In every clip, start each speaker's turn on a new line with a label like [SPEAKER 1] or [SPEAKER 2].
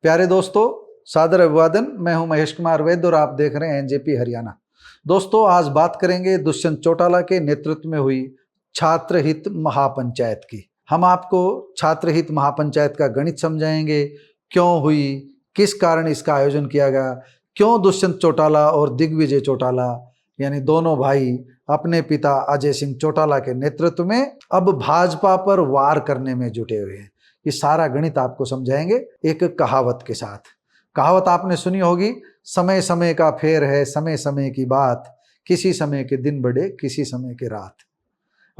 [SPEAKER 1] प्यारे दोस्तों, सादर अभिवादन। मैं हूं महेश कुमार वैद्य और आप देख रहे हैं एनजेपी हरियाणा। दोस्तों, आज बात करेंगे दुष्यंत चौटाला के नेतृत्व में हुई छात्र हित महापंचायत की। हम आपको छात्र हित महापंचायत का गणित समझाएंगे, क्यों हुई, किस कारण इसका आयोजन किया गया, क्यों दुष्यंत चौटाला और दिग्विजय चौटाला यानी दोनों भाई अपने पिता अजय सिंह चौटाला के नेतृत्व में अब भाजपा पर वार करने में जुटे हुए हैं। ये सारा गणित आपको समझाएंगे एक कहावत के साथ। कहावत आपने सुनी होगी, समय समय का फेर है, समय समय की बात, किसी समय के दिन बड़े, किसी समय के रात।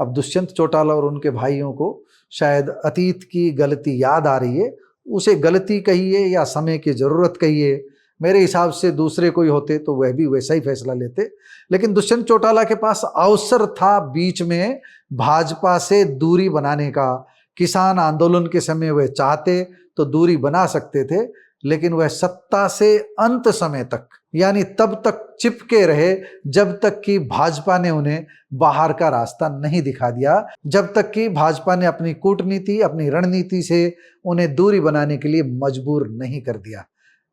[SPEAKER 1] अब दुष्यंत चौटाला और उनके भाइयों को शायद अतीत की गलती याद आ रही है। उसे गलती कहिए या समय की जरूरत कहिए, मेरे हिसाब से दूसरे कोई होते तो वह भी वैसा ही फैसला लेते। लेकिन दुष्यंत चौटाला के पास अवसर था बीच में भाजपा से दूरी बनाने का। किसान आंदोलन के समय वह चाहते तो दूरी बना सकते थे, लेकिन वह सत्ता से अंत समय तक यानी तब तक चिपके रहे जब तक कि भाजपा ने उन्हें बाहर का रास्ता नहीं दिखा दिया, जब तक कि भाजपा ने अपनी कूटनीति, अपनी रणनीति से उन्हें दूरी बनाने के लिए मजबूर नहीं कर दिया।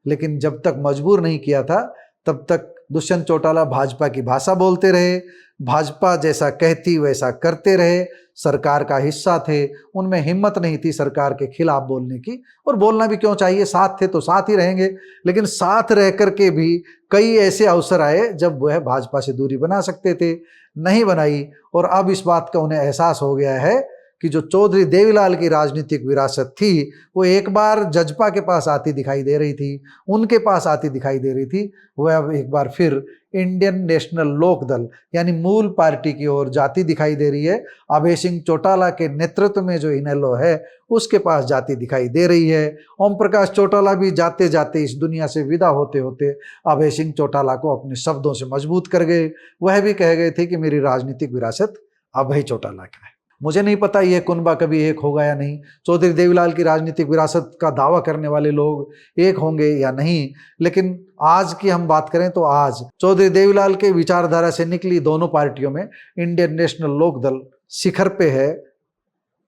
[SPEAKER 1] लेकिन जब तक मजबूर नहीं किया था तब तक दुष्यंत चौटाला भाजपा की भाषा बोलते रहे, भाजपा जैसा कहती वैसा करते रहे, सरकार का हिस्सा थे, उनमें हिम्मत नहीं थी सरकार के खिलाफ बोलने की। और बोलना भी क्यों चाहिए, साथ थे तो साथ ही रहेंगे। लेकिन साथ रह करके भी कई ऐसे अवसर आए जब वह भाजपा से दूरी बना सकते थे, नहीं बनाई। और अब इस बात का उन्हें एहसास हो गया है कि जो चौधरी देवीलाल की राजनीतिक विरासत थी वो एक बार जजपा के पास आती दिखाई दे रही थी, उनके पास आती दिखाई दे रही थी, वह अब एक बार फिर इंडियन नेशनल लोक दल यानी मूल पार्टी की ओर जाती दिखाई दे रही है। अभय सिंह चौटाला के नेतृत्व में जो इनेलो है उसके पास जाती दिखाई दे रही है। ओम प्रकाश चौटाला भी जाते जाते इस दुनिया से विदा होते होते अभय सिंह चौटाला को अपने शब्दों से मजबूत कर गए। वह भी कह गए थे कि मेरी राजनीतिक विरासत अभय चौटाला का है। मुझे नहीं पता यह कुनबा कभी एक होगा या नहीं, चौधरी देवीलाल की राजनीतिक विरासत का दावा करने वाले लोग एक होंगे या नहीं। लेकिन आज की हम बात करें तो आज चौधरी देवीलाल के विचारधारा से निकली दोनों पार्टियों में इंडियन नेशनल लोक दल शिखर पे है,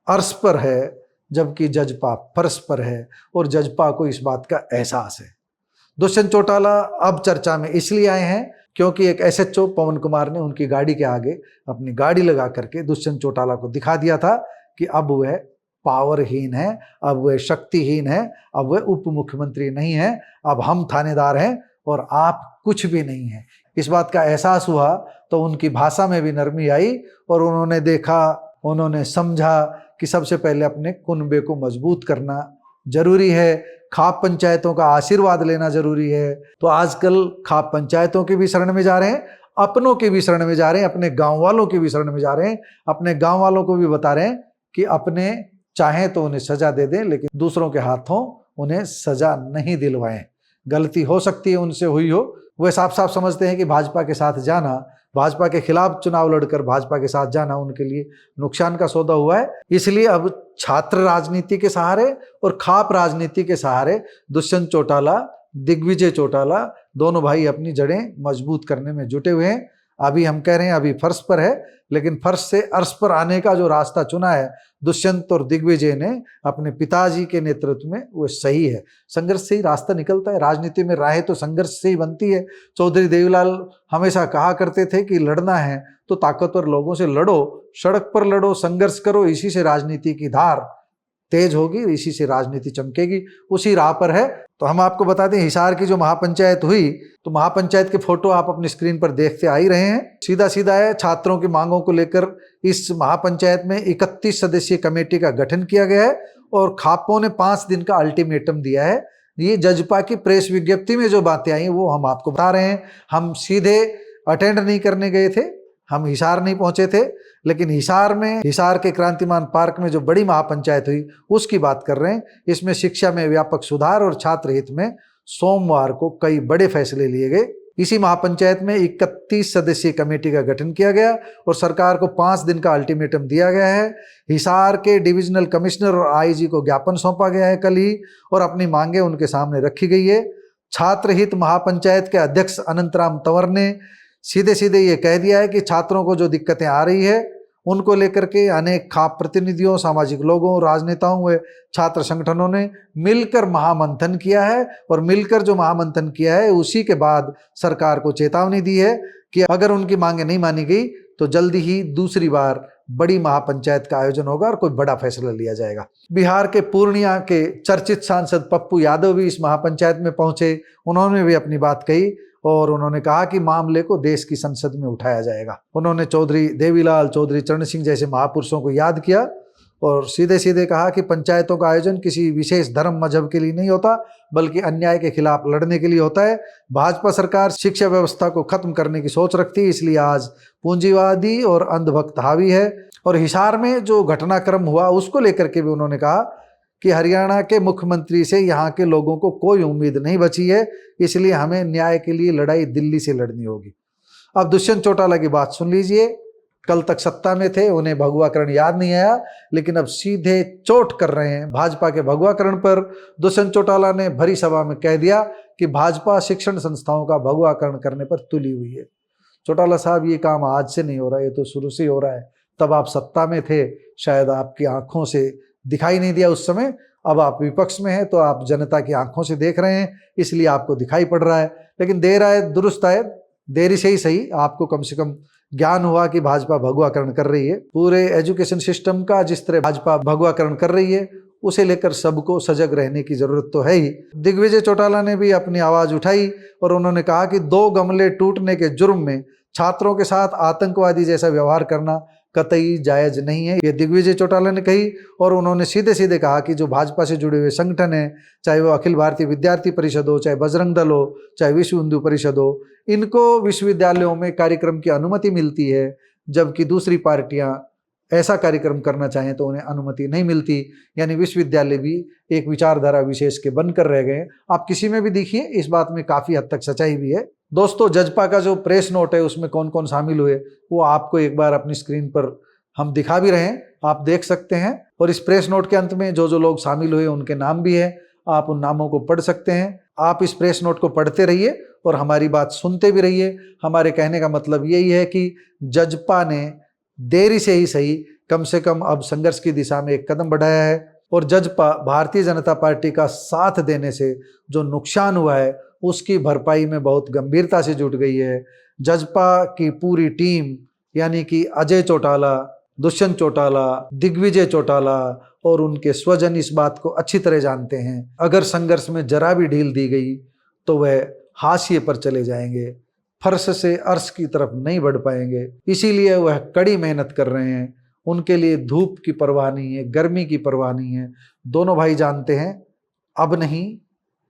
[SPEAKER 1] अर्श पर है, जबकि जजपा फर्श पर है और जजपा को इस बात का एहसास है। दुष्यंत चौटाला अब चर्चा में इसलिए आए हैं क्योंकि एक एसएचओ पवन कुमार ने उनकी गाड़ी के आगे अपनी गाड़ी लगा करके दुष्यंत चौटाला को दिखा दिया था कि अब वह पावरहीन है, अब वह शक्तिहीन है, अब वह उप मुख्यमंत्री नहीं है, अब हम थानेदार हैं और आप कुछ भी नहीं है। इस बात का एहसास हुआ तो उनकी भाषा में भी नरमी आई और उन्होंने देखा, उन्होंने समझा कि सबसे पहले अपने कुनबे को मजबूत करना जरूरी है, खाप पंचायतों का आशीर्वाद लेना जरूरी है। तो आजकल खाप पंचायतों के भी शरण में जा रहे हैं, अपनों के भी शरण में जा रहे हैं, अपने गांव वालों के भी शरण में जा रहे हैं, अपने गांव वालों को भी बता रहे हैं कि अपने चाहें तो उन्हें सजा दे दें लेकिन दूसरों के हाथों उन्हें सजा नहीं दिलवाएं। गलती हो सकती है उनसे हुई हो, वह साफ साफ समझते हैं कि भाजपा के साथ जाना, भाजपा के खिलाफ चुनाव लड़कर भाजपा के साथ जाना उनके लिए नुकसान का सौदा हुआ है। इसलिए अब छात्र राजनीति के सहारे और खाप राजनीति के सहारे दुष्यंत चौटाला, दिग्विजय चौटाला दोनों भाई अपनी जड़ें मजबूत करने में जुटे हुए हैं। अभी हम कह रहे हैं अभी फर्श पर है, लेकिन फर्श से अर्श पर आने का जो रास्ता चुना है दुष्यंत और दिग्विजय ने अपने पिताजी के नेतृत्व में, वो सही है। संघर्ष से ही रास्ता निकलता है, राजनीति में राहें तो संघर्ष से ही बनती है। चौधरी देवीलाल हमेशा कहा करते थे कि लड़ना है तो ताकतवर लोगों से लड़ो, सड़क पर लड़ो, संघर्ष करो, इसी से राजनीति की धार तेज होगी, इसी से राजनीति चमकेगी, उसी राह पर है। तो हम आपको बता दें, हिसार की जो महापंचायत हुई तो महापंचायत के फोटो आप अपनी स्क्रीन पर देखते आ ही रहे हैं। सीधा सीधा है, छात्रों की मांगों को लेकर इस महापंचायत में 31 सदस्यीय कमेटी का गठन किया गया है और खापों ने 5 दिन का अल्टीमेटम दिया है। ये जजपा की प्रेस विज्ञप्ति में जो बातें आई वो हम आपको बता रहे हैं। हम सीधे अटेंड नहीं करने गए थे, हम हिसार नहीं पहुंचे थे, लेकिन हिसार में, हिसार के क्रांतिमान पार्क में जो बड़ी महापंचायत हुई उसकी बात कर रहे हैं। इसमें शिक्षा में व्यापक सुधार और छात्र हित में सोमवार को कई बड़े फैसले लिए गए। इसी महापंचायत में 31 सदस्यीय कमेटी का गठन किया गया और सरकार को 5 दिन का अल्टीमेटम दिया गया है। हिसार के डिविजनल कमिश्नर और आईजी को ज्ञापन सौंपा गया है कल ही और अपनी मांगे उनके सामने रखी गई है। छात्र हित महापंचायत के अध्यक्ष अनंतराम तंवर ने सीधे सीधे ये कह दिया है कि छात्रों को जो दिक्कतें आ रही है उनको लेकर के अनेक खाप प्रतिनिधियों, सामाजिक लोगों, राजनेताओं व छात्र संगठनों ने मिलकर महामंथन किया है और मिलकर जो महामंथन किया है उसी के बाद सरकार को चेतावनी दी है कि अगर उनकी मांगे नहीं मानी गई तो जल्दी ही दूसरी बार बड़ी महापंचायत का आयोजन होगा और कोई बड़ा फैसला लिया जाएगा। बिहार के पूर्णिया के चर्चित सांसद पप्पू यादव भी इस महापंचायत में पहुंचे। उन्होंने भी अपनी बात कही और उन्होंने कहा कि मामले को देश की संसद में उठाया जाएगा। उन्होंने चौधरी देवीलाल, चौधरी चरण सिंह जैसे महापुरुषों को याद किया और सीधे सीधे कहा कि पंचायतों का आयोजन किसी विशेष धर्म मजहब के लिए नहीं होता, बल्कि अन्याय के खिलाफ लड़ने के लिए होता है। भाजपा सरकार शिक्षा व्यवस्था को खत्म करने की सोच रखती है, इसलिए आज पूंजीवादी और अंधभक्त हावी है। और हिसार में जो घटनाक्रम हुआ उसको लेकर के भी उन्होंने कहा कि हरियाणा के मुख्यमंत्री से यहाँ के लोगों को कोई उम्मीद नहीं बची है, इसलिए हमें न्याय के लिए लड़ाई दिल्ली से लड़नी होगी। अब दुष्यंत चौटाला की बात सुन लीजिए। कल तक सत्ता में थे, उन्हें भगवाकरण याद नहीं आया, लेकिन अब सीधे चोट कर रहे हैं भाजपा के भगवाकरण पर। दुष्यंत चौटाला ने भरी सभा में कह दिया कि भाजपा शिक्षण संस्थाओं का भगवाकरण करने पर तुली हुई है। चौटाला साहब, ये काम आज से नहीं हो रहा है, ये तो शुरू से हो रहा है। तब आप सत्ता में थे, शायद आपकी आंखों से दिखाई नहीं दिया उस समय। अब आप विपक्ष में हैं तो आप जनता की आंखों से देख रहे हैं, इसलिए आपको दिखाई पड़ रहा है। लेकिन देर आए दुरुस्त आए, देरी से ही सही, आपको कम से कम ज्ञान हुआ कि भाजपा भगवाकरण कर रही है। पूरे एजुकेशन सिस्टम का जिस तरह भाजपा भगवाकरण कर रही है, उसे लेकर सबको सजग रहने की जरूरत तो है ही। दिग्विजय चौटाला ने भी अपनी आवाज उठाई और उन्होंने कहा कि 2 गमले टूटने के जुर्म में छात्रों के साथ आतंकवादी जैसा व्यवहार करना कतई जायज नहीं है, ये दिग्विजय चौटाला ने कही। और उन्होंने सीधे सीधे कहा कि जो भाजपा से जुड़े हुए संगठन हैं, चाहे वो अखिल भारतीय विद्यार्थी परिषद हो, चाहे बजरंग दल हो, चाहे विश्व हिंदू परिषद हो, इनको विश्वविद्यालयों में कार्यक्रम की अनुमति मिलती है, जबकि दूसरी पार्टियां ऐसा कार्यक्रम करना चाहें तो उन्हें अनुमति नहीं मिलती। यानी विश्वविद्यालय भी एक विचारधारा विशेष के बनकर रह गए। आप किसी में भी देखिए, इस बात में काफी हद तक सच्चाई भी है। दोस्तों, जजपा का जो प्रेस नोट है उसमें कौन कौन शामिल हुए वो आपको एक बार अपनी स्क्रीन पर हम दिखा भी रहे हैं, आप देख सकते हैं। और इस प्रेस नोट के अंत में जो जो लोग शामिल हुए उनके नाम भी है, आप उन नामों को पढ़ सकते हैं। आप इस प्रेस नोट को पढ़ते रहिए और हमारी बात सुनते भी रहिए। हमारे कहने का मतलब यही है कि जजपा ने देरी से ही सही कम से कम अब संघर्ष की दिशा में एक कदम बढ़ाया है। और जजपा भारतीय जनता पार्टी का साथ देने से जो नुकसान हुआ है उसकी भरपाई में बहुत गंभीरता से जुट गई है। जजपा की पूरी टीम, यानी कि अजय चौटाला, दुष्यंत चौटाला, दिग्विजय चौटाला और उनके स्वजन इस बात को अच्छी तरह जानते हैं। अगर संघर्ष में जरा भी ढील दी गई तो वह हाशिए पर चले जाएंगे, फर्श से अर्श की तरफ नहीं बढ़ पाएंगे। इसीलिए वह कड़ी मेहनत कर रहे हैं। उनके लिए धूप की परवाह नहीं है, गर्मी की परवाह नहीं है। दोनों भाई जानते हैं अब नहीं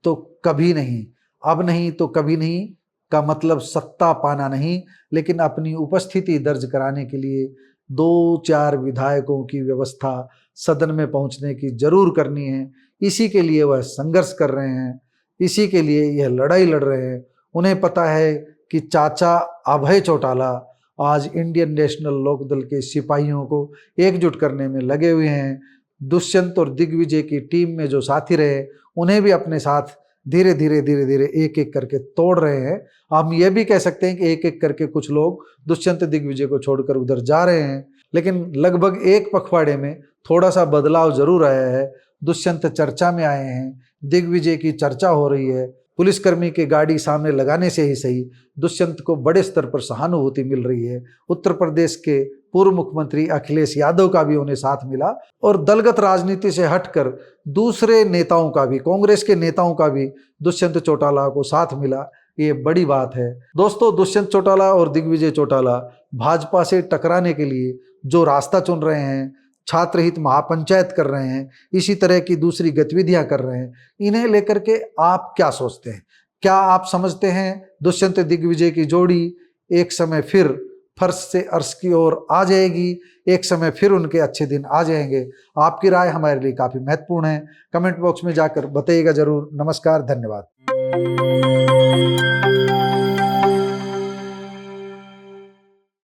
[SPEAKER 1] तो कभी नहीं, अब नहीं तो कभी नहीं का मतलब सत्ता पाना नहीं, लेकिन अपनी उपस्थिति दर्ज कराने के लिए 2-4 विधायकों की व्यवस्था सदन में पहुंचने की जरूर करनी है। इसी के लिए वह संघर्ष कर रहे हैं, इसी के लिए यह लड़ाई लड़ रहे हैं। उन्हें पता है कि चाचा अभय चौटाला आज इंडियन नेशनल लोकदल के सिपाहियों को एकजुट करने में लगे हुए हैं। दुष्यंत और दिग्विजय की टीम में जो साथी रहे उन्हें भी अपने साथ धीरे धीरे एक एक करके तोड़ रहे हैं। हम ये भी कह सकते हैं कि एक एक करके कुछ लोग दुष्यंत दिग्विजय को छोड़कर उधर जा रहे हैं, लेकिन लगभग एक पखवाड़े में थोड़ा सा बदलाव जरूर आया है। दुष्यंत चर्चा में आए हैं, दिग्विजय की चर्चा हो रही है। पुलिसकर्मी की गाड़ी सामने लगाने से ही सही दुष्यंत को बड़े स्तर पर सहानुभूति मिल रही है। उत्तर प्रदेश के पूर्व मुख्यमंत्री अखिलेश यादव का भी उन्हें साथ मिला और दलगत राजनीति से हटकर दूसरे नेताओं का भी, कांग्रेस के नेताओं का भी दुष्यंत चौटाला को साथ मिला। ये बड़ी बात है। दोस्तों, दुष्यंत चौटाला और दिग्विजय चौटाला भाजपा से टकराने के लिए जो रास्ता चुन रहे हैं, छात्र हित महापंचायत कर रहे हैं, इसी तरह की दूसरी गतिविधियां कर रहे हैं, इन्हें लेकर के आप क्या सोचते हैं? क्या आप समझते हैं दुष्यंत दिग्विजय की जोड़ी एक समय फिर फर्श से अर्श की ओर आ जाएगी, एक समय फिर उनके अच्छे दिन आ जाएंगे? आपकी राय हमारे लिए काफी महत्वपूर्ण है। कमेंट बॉक्स में जाकर बताइएगा जरूर। नमस्कार, धन्यवाद।